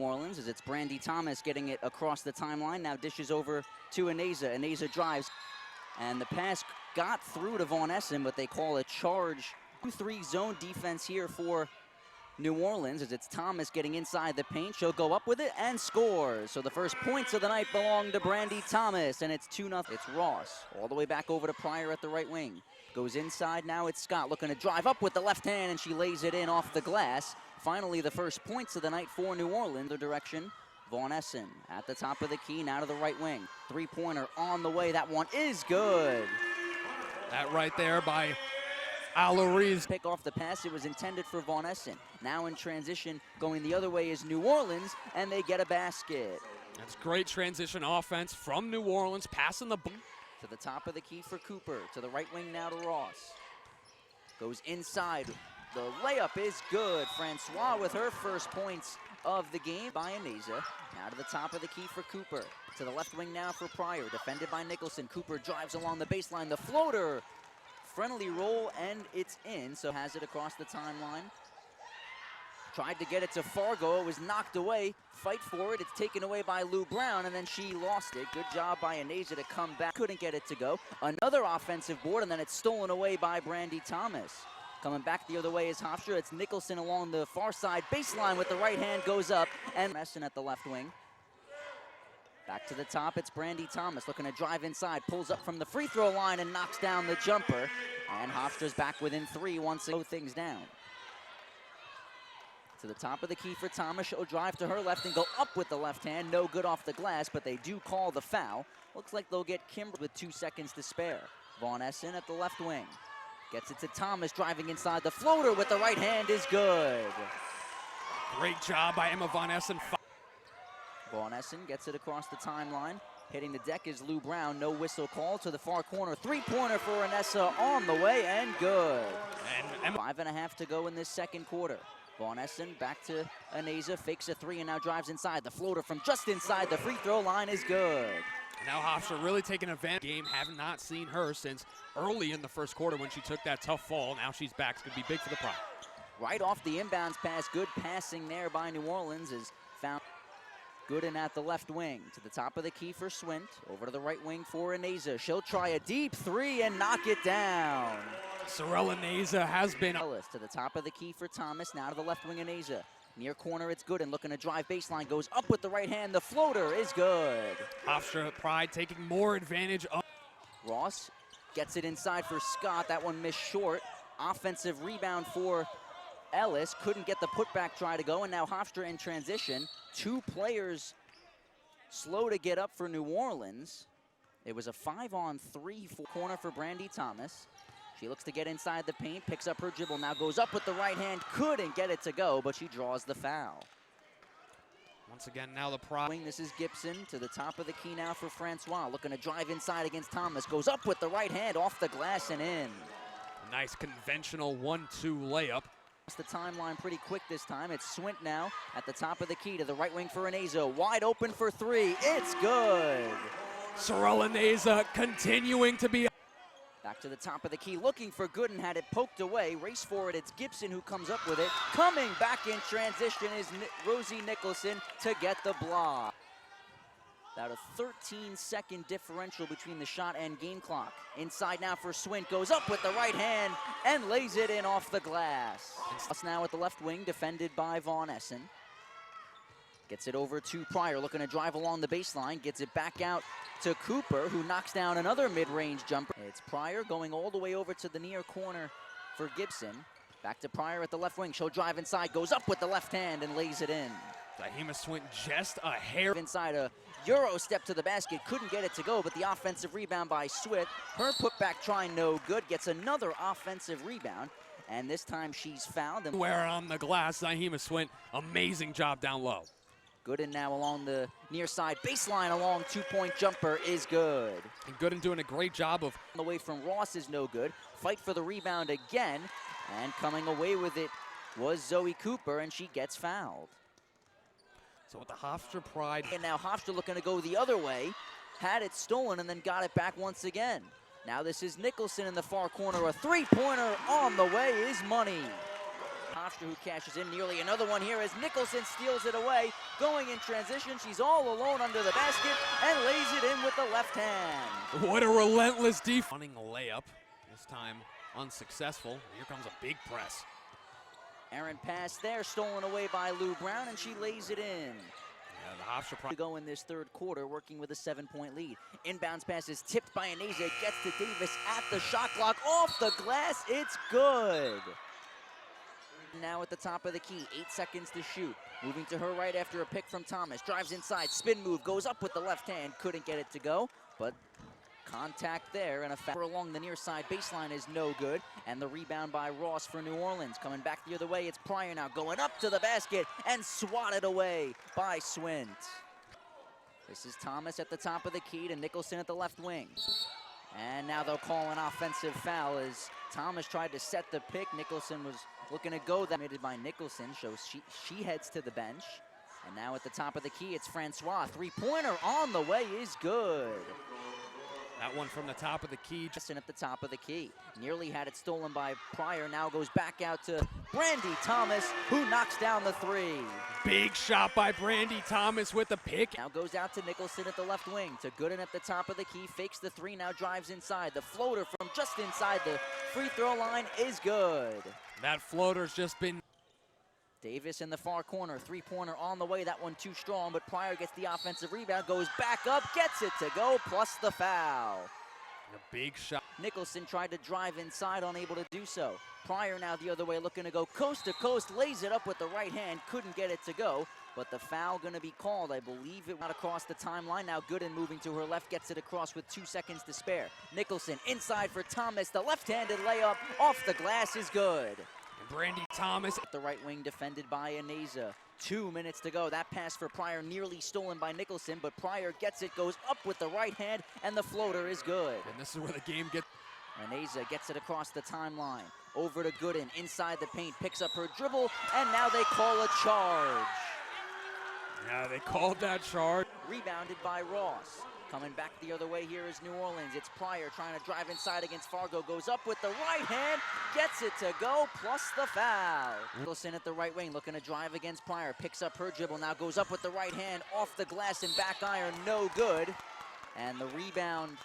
Orleans as it's Brandy Thomas getting it across the timeline. Now dishes over to Aneza. Aneza drives. And the pass got through to Von Essen, but they call a charge. 2-3 zone defense here for New Orleans as it's Thomas getting inside the paint. She'll go up with it and scores. So the first points of the night belong to Brandy Thomas, and it's 2-0. It's Ross all the way back over to Pryor at the right wing. Goes inside now, it's Scott looking to drive up with the left hand, and she lays it in off the glass. Finally, the first points of the night for New Orleans. The direction, Von Essen at the top of the key, now to the right wing. Three-pointer on the way, that one is good. That right there by Alariz. Pick off the pass, it was intended for Von Essen. Now in transition, going the other way is New Orleans, and they get a basket. That's great transition offense from New Orleans, passing the ball. To the top of the key for Cooper, to the right wing now to Ross. Goes inside, the layup is good. Francois with her first points of the game by Aneza. Now to the top of the key for Cooper. To the left wing now for Pryor, defended by Nicholson. Cooper drives along the baseline, the floater. Friendly roll, and it's in, so has it across the timeline. Tried to get it to Fargo, it was knocked away. Fight for it, it's taken away by Lou Brown, and then she lost it. Good job by Aneza to come back. Couldn't get it to go. Another offensive board, and then it's stolen away by Brandy Thomas. Coming back the other way is Hofstra. It's Nicholson along the far side baseline with the right hand, goes up, and Messon at the left wing. Back to the top, it's Brandy Thomas looking to drive inside, pulls up from the free throw line and knocks down the jumper. And Hofstra's back within three once they slow things down. To the top of the key for Thomas, she'll drive to her left and go up with the left hand. No good off the glass, but they do call the foul. Looks like they'll get Kimber with 2 seconds to spare. Von Essen at the left wing. Gets it to Thomas, driving inside. The floater with the right hand is good. Great job by Emma Von Essen. Von Essen gets it across the timeline. Hitting the deck is Lou Brown. No whistle call to the far corner. Three-pointer for Anessa on the way and good. And 5.5 to go in this second quarter. Von Essen back to Aneza, fakes a three and now drives inside. The floater from just inside the free throw line is good. Now Hofstra really taking advantage of the game. Have not seen her since early in the first quarter when she took that tough fall. Now she's back. It's going to be big for the Pride. Right off the inbounds pass. Good passing there by New Orleans is found. Gooden at the left wing. To the top of the key for Swint. Over to the right wing for Aneza. She'll try a deep three and knock it down. Sorella Aneza has been. Ellis to the top of the key for Thomas. Now to the left wing Aneza. Near corner it's Gooden looking to drive baseline. Goes up with the right hand. The floater is good. Hofstra Pride taking more advantage of. Ross gets it inside for Scott. That one missed short. Offensive rebound for Ellis. Couldn't get the putback try to go. And now Hofstra in transition. Two players slow to get up for New Orleans. It was a 5-on-3 corner for Brandy Thomas. She looks to get inside the paint, picks up her dribble, now goes up with the right hand. Couldn't get it to go, but she draws the foul. Once again, now the Pride. This is Gibson to the top of the key now for Francois. Looking to drive inside against Thomas. Goes up with the right hand, off the glass and in. Nice conventional 1-2 layup. The timeline pretty quick this time. It's Swint now at the top of the key to the right wing for Aneza. Wide open for three. It's good. Sorella Aneza continuing to be. Back to the top of the key, looking for Gooden, had it poked away. Race for it, it's Gibson who comes up with it. Coming back in transition is Rosie Nicholson to get the block. About a 13-second differential between the shot and game clock. Inside now for Swint, goes up with the right hand and lays it in off the glass. Us now at the left wing, defended by Von Essen. Gets it over to Pryor, looking to drive along the baseline. Gets it back out to Cooper, who knocks down another mid-range jumper. It's Pryor going all the way over to the near corner for Gibson. Back to Pryor at the left wing. She'll drive inside, goes up with the left hand and lays it in. Zahima Swint just a hair. Inside a Euro step to the basket, couldn't get it to go, but the offensive rebound by Swint. Her putback try no good, gets another offensive rebound. And this time she's fouled. Where on the glass, Zahima Swint, amazing job down low. Gooden now along the near side baseline, along two-point jumper is good. And Gooden doing a great job of. Away from Ross is no good. Fight for the rebound again, and coming away with it was Zoe Cooper, and she gets fouled. So with the Hofstra Pride. And now Hofstra looking to go the other way, had it stolen and then got it back once again. Now this is Nicholson in the far corner. A three-pointer on the way is money. Hofstra, who cashes in nearly another one here as Nicholson steals it away. Going in transition, she's all alone under the basket and lays it in with the left hand. What a relentless defense. Running a layup, this time unsuccessful. Here comes a big press. Aaron pass there, stolen away by Lou Brown, and she lays it in. Yeah, the Hofstra To go in this third quarter, working with a 7-point lead. Inbounds pass is tipped by Aneza, gets to Davis at the shot clock, off the glass, it's good. Now at the top of the key, 8 seconds to shoot. Moving to her right after a pick from Thomas, drives inside, spin move, goes up with the left hand, couldn't get it to go, but contact there, and a foul along the near side baseline is no good. And the rebound by Ross for New Orleans. Coming back the other way, it's Pryor now going up to the basket and swatted away by Swint. This is Thomas at the top of the key to Nicholson at the left wing. And now they'll call an offensive foul as Thomas tried to set the pick. Nicholson was looking to go. That made by Nicholson, shows she heads to the bench. And now at the top of the key, it's Francois. Three-pointer on the way is good. That one from the top of the key. Justin at the top of the key. Nearly had it stolen by Pryor. Now goes back out to Brandy Thomas, who knocks down the three. Big shot by Brandy Thomas with the pick. Now goes out to Nicholson at the left wing. To Gooden at the top of the key. Fakes the three, now drives inside. The floater from just inside the free throw line is good. That floater's just been... Davis in the far corner, three-pointer on the way. That one too strong, but Pryor gets the offensive rebound, goes back up, gets it to go, plus the foul. A big shot. Nicholson tried to drive inside, unable to do so. Pryor now the other way, looking to go coast to coast, lays it up with the right hand, couldn't get it to go, but the foul gonna be called. I believe it went across the timeline. Now Gooden moving to her left, gets it across with 2 seconds to spare. Nicholson inside for Thomas, the left-handed layup off the glass is good. Brandy Thomas. The right wing defended by Aneza. 2 minutes to go. That pass for Pryor nearly stolen by Nicholson, but Pryor gets it, goes up with the right hand, and the floater is good. And this is where the game gets... Aneza gets it across the timeline. Over to Gooden, inside the paint, picks up her dribble, and now they call a charge. Yeah, they called that charge. Rebounded by Ross. Coming back the other way here is New Orleans. It's Pryor trying to drive inside against Fargo. Goes up with the right hand, gets it to go, plus the foul. Nicholson at the right wing, looking to drive against Pryor. Picks up her dribble, now goes up with the right hand, off the glass and back iron, no good. And the rebound,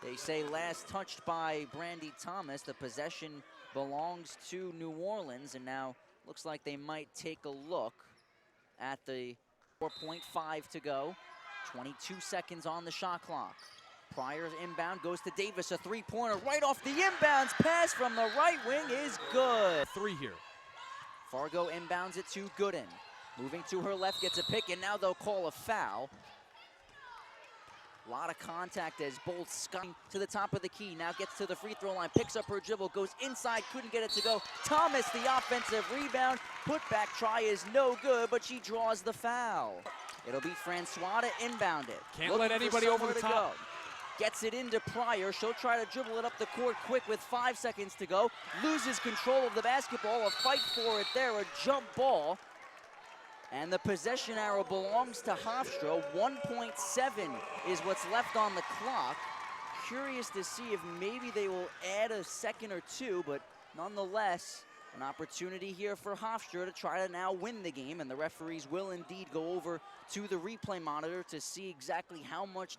they say last touched by Brandy Thomas. The possession belongs to New Orleans, and now looks like they might take a look at the 4.5 to go. 22 seconds on the shot clock. Pryor's inbound goes to Davis, a three-pointer right off the inbounds pass from the right wing is good. 3 here. Fargo inbounds it to Gooden. Moving to her left, gets a pick, and now they'll call a foul. A lot of contact as Bolt skying to the top of the key. Now gets to the free throw line, picks up her dribble, goes inside, couldn't get it to go. Thomas, the offensive rebound. Put back try is no good, but she draws the foul. It'll be Francois to inbound it. Can't let anybody over the top. Go. Gets it into Pryor. She'll try to dribble it up the court quick with 5 seconds to go. Loses control of the basketball. A fight for it there, a jump ball. And the possession arrow belongs to Hofstra. 1.7 is what's left on the clock. Curious to see if maybe they will add a second or two, but nonetheless, an opportunity here for Hofstra to try to now win the game, and the referees will indeed go over to the replay monitor to see exactly how much.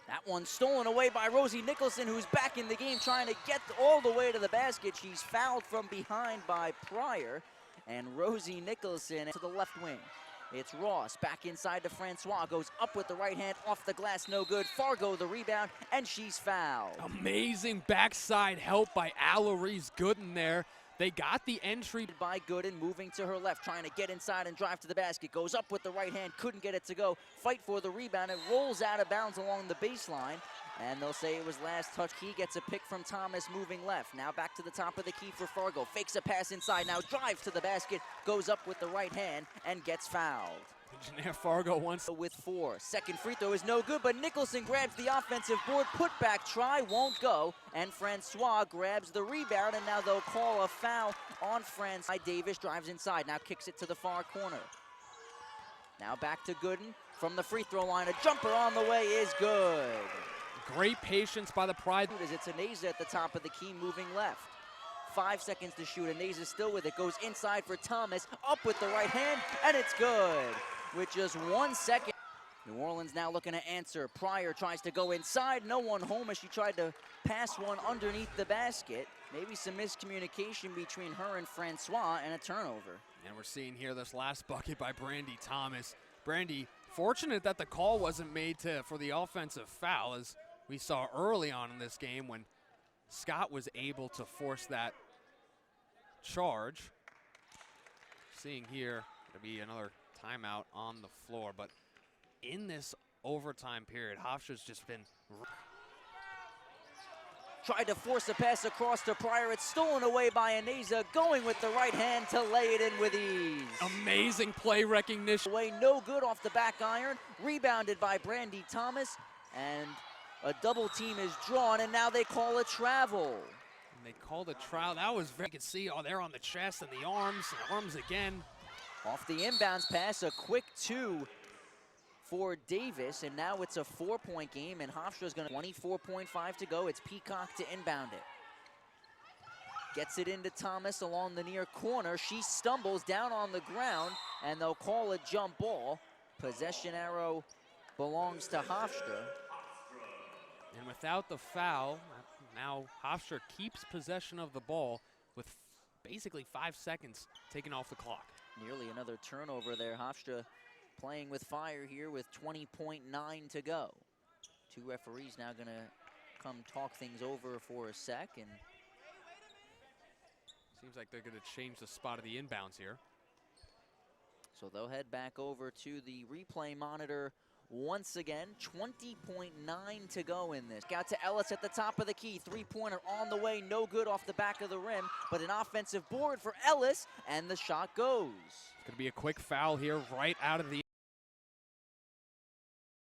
That one stolen away by Rosie Nicholson, who's back in the game trying to get all the way to the basket. She's fouled from behind by Pryor, and Rosie Nicholson to the left wing. It's Ross back inside to Francois, goes up with the right hand, off the glass, no good. Fargo the rebound, and she's fouled. Amazing backside help by Alarise Gooden there. They got the entry by Gooden, moving to her left, trying to get inside and drive to the basket. Goes up with the right hand, couldn't get it to go. Fight for the rebound. It rolls out of bounds along the baseline. And they'll say it was last touch. He gets a pick from Thomas moving left. Now back to the top of the key for Fargo. Fakes a pass inside, now drives to the basket. Goes up with the right hand and gets fouled. Janair Fargo once with 4. Second free throw is no good, but Nicholson grabs the offensive board. Put back try won't go, and Francois grabs the rebound, and now they'll call a foul on Francois. Davis drives inside, now kicks it to the far corner. Now back to Gooden from the free throw line. A jumper on the way is good. Great patience by the Pride. As it's Aneza at the top of the key moving left. 5 seconds to shoot. Aneza still with it, goes inside for Thomas, up with the right hand, and it's good. With just 1 second. New Orleans now looking to answer. Pryor tries to go inside, no one home as she tried to pass one underneath the basket. Maybe some miscommunication between her and Francois and a turnover. And we're seeing here this last bucket by Brandy Thomas. Brandy, fortunate that the call wasn't made for the offensive foul, as we saw early on in this game when Scott was able to force that charge. Seeing here, it'll be another timeout on the floor, but in this overtime period, Hofstra's just been... Tried to force a pass across to Pryor. It's stolen away by Aneza, going with the right hand to lay it in with ease. Amazing play recognition. Away, no good off the back iron. Rebounded by Brandy Thomas, and a double team is drawn, and now they call a travel. And they called a travel. That was very, you can see, oh, there on the chest and the arms again. Off the inbounds pass, a quick 2 for Davis, and now it's a 4-point game, and Hofstra's gonna 24.5 to go. It's Peacock to inbound it. Gets it into Thomas along the near corner. She stumbles down on the ground, and they'll call a jump ball. Possession arrow belongs to Hofstra. And without the foul, now Hofstra keeps possession of the ball with basically 5 seconds taken off the clock. Nearly another turnover there. Hofstra playing with fire here with 20.9 to go. 2 referees now gonna come talk things over for a sec, and seems like they're gonna change the spot of the inbounds here. so they'll head back over to the replay monitor once again. 20.9 to go in this. Out to Ellis at the top of the key. 3-pointer on the way, no good off the back of the rim, but an offensive board for Ellis, and the shot goes. It's gonna be a quick foul here right out of the